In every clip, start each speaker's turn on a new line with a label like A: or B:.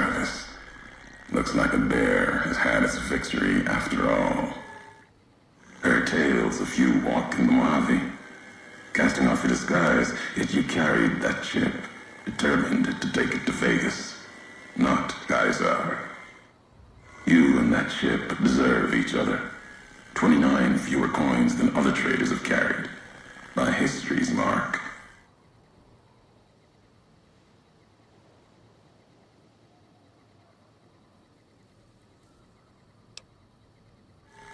A: surface. Looks like a bear has had its victory after all. Her tales of you walk in the Mojave. Casting off your disguise, yet you carried that chip, determined to take it to Vegas, not Kaiser. You and that chip deserve each other. 29 fewer coins than other traders have carried, by history's mark.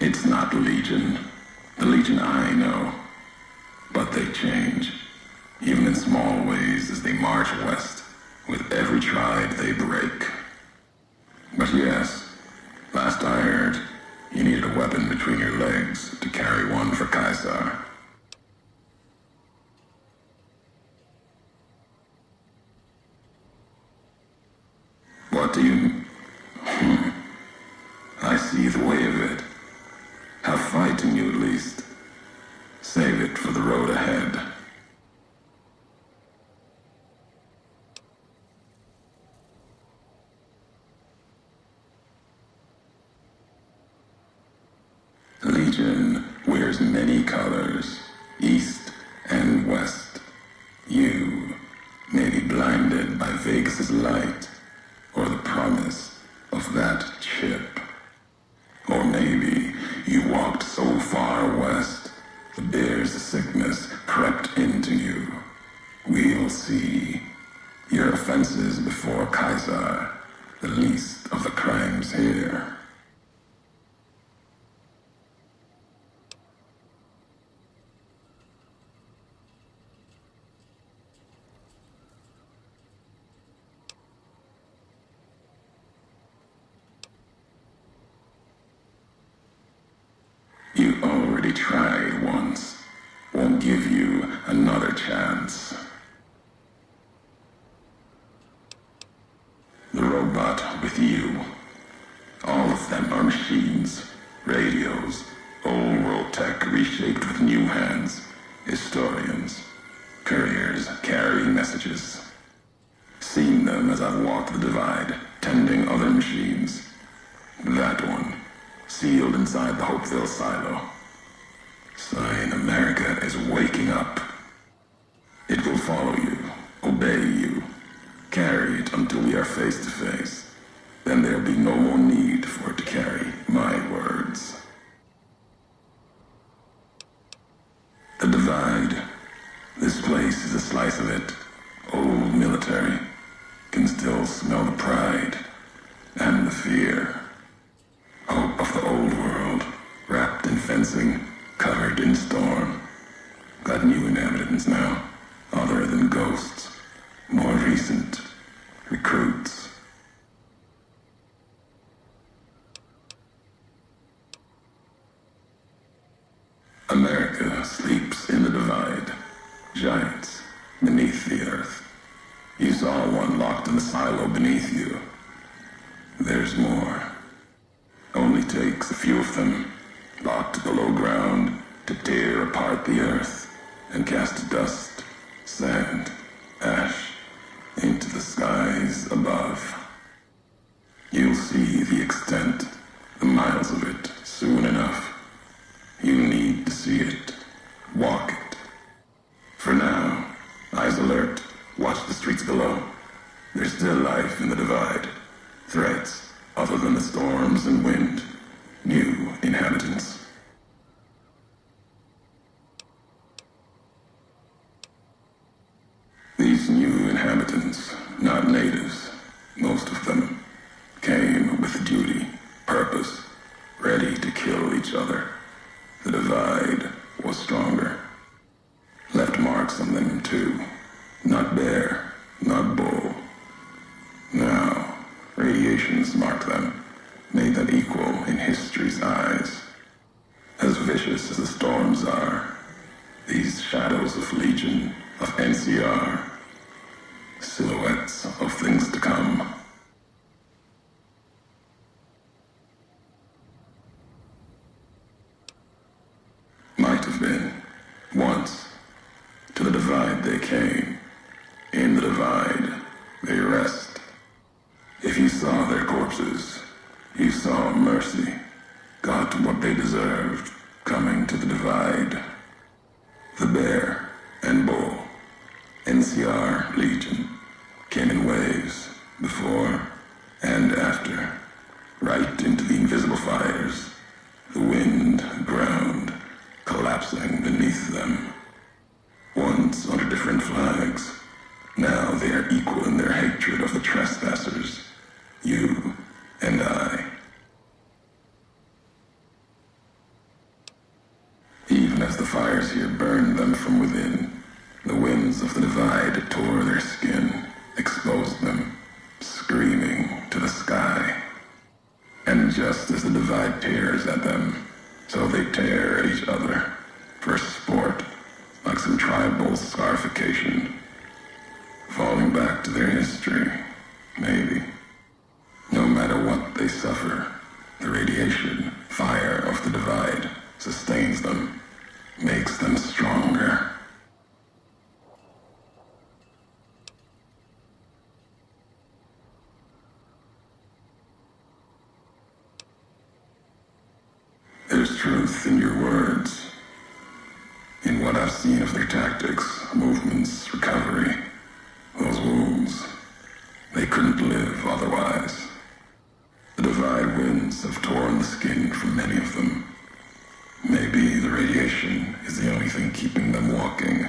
A: It's not Legion, the Legion I know, but they change, even in small ways as they march west, with every tribe they break. But yes, last I heard, you needed a weapon between your legs to carry one for Kaiser. What do you... I see the way of it. Have fight in you at least. Save it for the road ahead. Legion wears many colors, east and west. You may be blinded by Vegas's light, or the promise of that chip. Or maybe you walked so far west, the bear's sickness crept into you. We'll see. Your offenses before Kaiser, the least of the crimes here. You already tried once. Won't give you another chance. The robot with you. All of them are machines, radios, old world tech reshaped with new hands, historians, couriers carrying messages. Seen them as I've walked the divide, tending other machines. That one, sealed inside the Hopeville silo. Sign America is waking up. It will follow you, obey you, carry it until we are face to face. Then there'll be no more need for it to carry my words. The divide. This place is a slice of it. Old military. Can still smell the pride and the fear. Hope of the old world, wrapped in fencing, covered in storm. Got new inhabitants now, other than ghosts, more recent, recruits. America sleeps in the divide, giants beneath the earth. You saw one locked in the silo beneath you. There's more. Only takes a few of them, locked below ground, to tear apart the earth and cast dust, sand, ash into the skies above. You'll see the extent, the miles of it, soon enough. You need to see it, walk it. For now, eyes alert, watch the streets below. There's still life in the divide, threats. Other than the storms and wind, new inhabitants. These new inhabitants, not natives, most of them, came with duty, purpose, ready to kill each other. The divide was stronger. Left marks on them too. Not bear, not bull. Now, radiations marked them, made them equal in history's eyes. As vicious as the storms are, these shadows of Legion, of NCR, silhouettes of things to come. Might have been, once, to the divide they came. In the divide, they rest. If you saw their corpses, you saw mercy, got what they deserved, coming to the divide. The bear and bull, NCR Legion, came in waves, before and after, right into the invisible fires. The wind ground, collapsing beneath them. Once under different flags, now they are equal in their hatred of the trespassers, you and I. Even as the fires here burned them from within, the winds of the divide tore their skin, exposed them, screaming to the sky. And just as the divide tears at them, so they tear at each other, for sport, like some tribal scarification. Falling back to their history, maybe. No matter what they suffer, the radiation, fire of the divide, sustains them, makes them stronger. There's truth in your words, in what I've seen of their tactics, movements, recovery, those wounds. They couldn't live otherwise. The divide winds have torn the skin from many of them. Maybe the radiation is the only thing keeping them walking.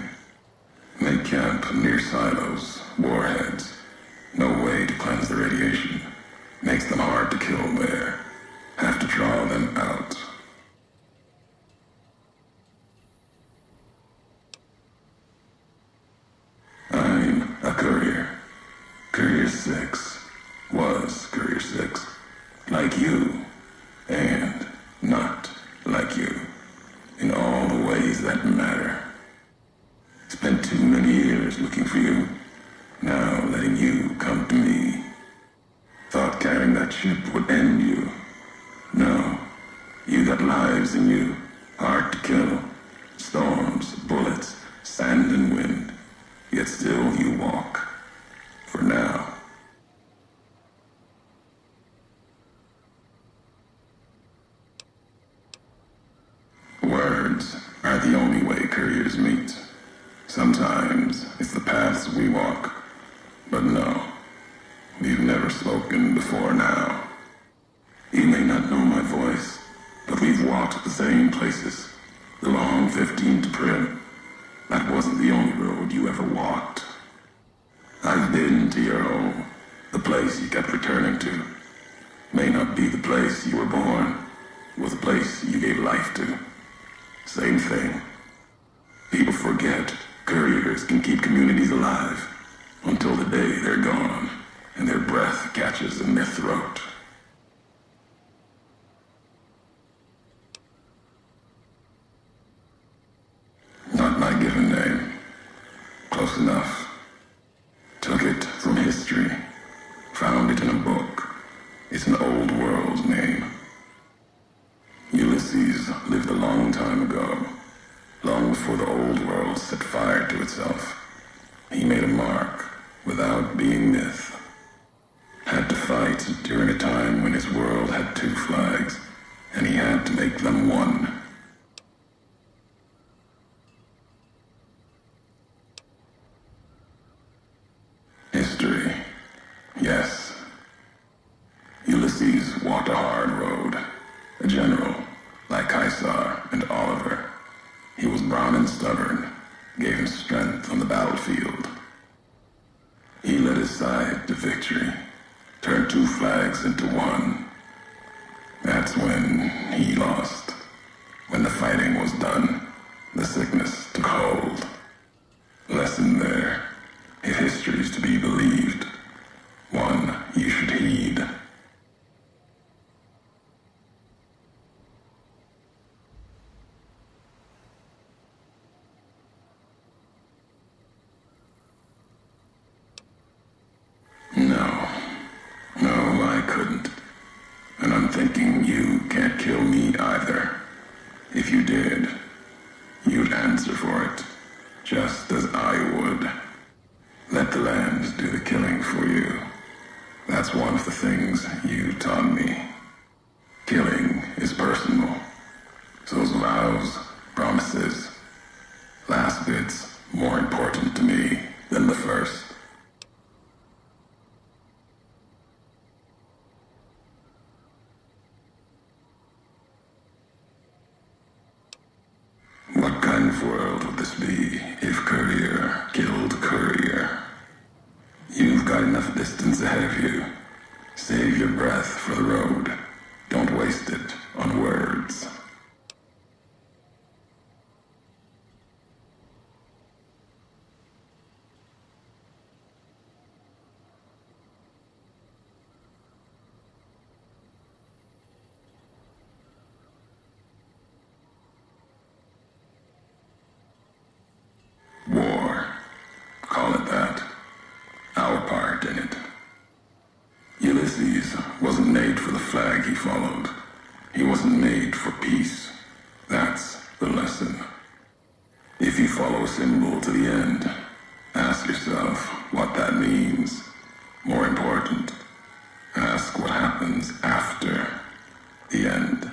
A: They camp near silos, warheads. No way to cleanse the radiation. Makes them hard to kill there. Have to draw them out. I'm a courier. Courier 6 was Courier 6. Like you, and not like you. In all the ways that matter. Spent too many years looking for you. Now letting you come to me. Thought carrying that ship would end you. No. You got lives in you. Hard to kill. Storms, bullets, sand and wind. Yet still you walk. For now. Words are the only way couriers meet. Sometimes it's the paths we walk. But no, we've never spoken before now. You may not know my voice, but we've walked the same places. The long 15 to Prim. That wasn't the only road you ever walked. I've been to your home, the place you kept returning to. May not be the place you were born, was the place you gave life to. Same thing. People forget couriers can keep communities alive until the day they're gone and their breath catches in their throat. Not my given name. Close enough. Took it from history. Found it in a book. It's an old world name. Ulysses lived a long time ago. Long before the old world set fire to itself. He made a mark without being myth. Had to fight during a time when his world had 2 flags, and he had to make them one. History. Yes. Ulysses walked a hard road. A general, like Caesar and Oliver. He was brown and stubborn, gave him strength on the battlefield. He led his side to victory, turned 2 flags into one. That's when he lost. When the fighting was done, the sickness took hold. Lesson there, if history's to be believed, one you should heed. No, I couldn't. And I'm thinking you can't kill me either. If you did, you'd answer for it, just as I would. Let the land do the killing for you. That's That's one of the things you taught me. Killing is personal. Those vows, promises, last bit's more important to me than the first. What kind of world would this be if courier killed courier? You've got enough distance ahead of you. Save your breath for the road. Don't waste it on words. War. Call it that. Our part in it. Ulysses wasn't made for the flag he followed. He wasn't made for peace. That's the lesson. If you follow a symbol to the end, ask yourself what that means. More important, ask what happens after the end.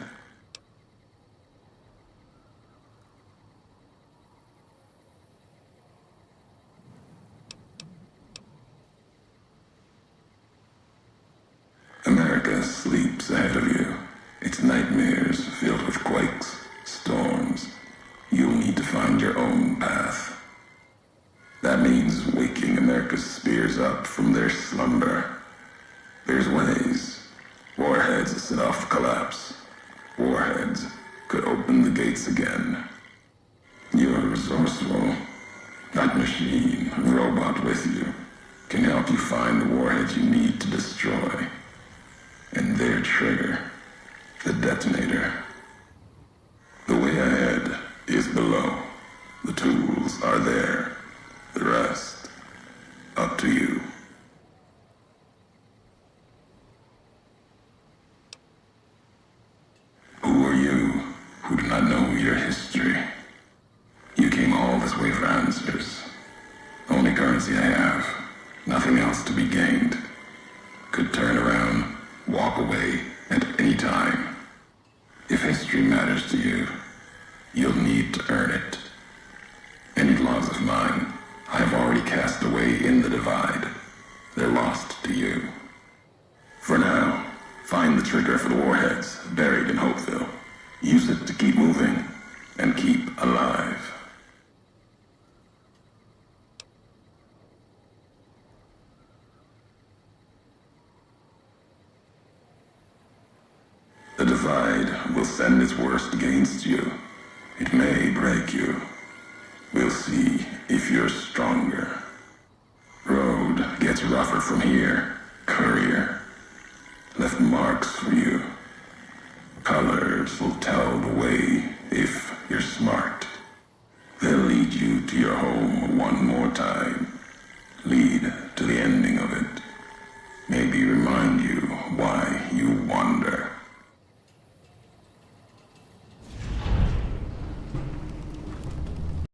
A: America sleeps ahead of you. Its nightmares filled with quakes, storms. You'll need to find your own path. That means waking America's spears up from their slumber. There's ways. Warheads set off collapse. Warheads could open the gates again. You're resourceful. That machine, robot with you, can help you find the warheads you need to destroy. And their trigger, the detonator. The way ahead is below. The tools are there. The rest, up to you. Who are you who do not know your history? You came all this way for answers. Only currency I have, nothing else to be gained. Could turn around, walk away at any time. If history matters to you, you'll need to earn it. Any laws of mine I have already cast away in the divide. They're lost to you. For now, find the trigger for the warheads buried in Hopeville. Use it to keep moving and keep alive. The divide will send its worst against you. It may break you. We'll see if you're stronger. Road gets rougher from here, courier. Left marks for you. Colors will tell the way if you're smart. They'll lead you to your home one more time.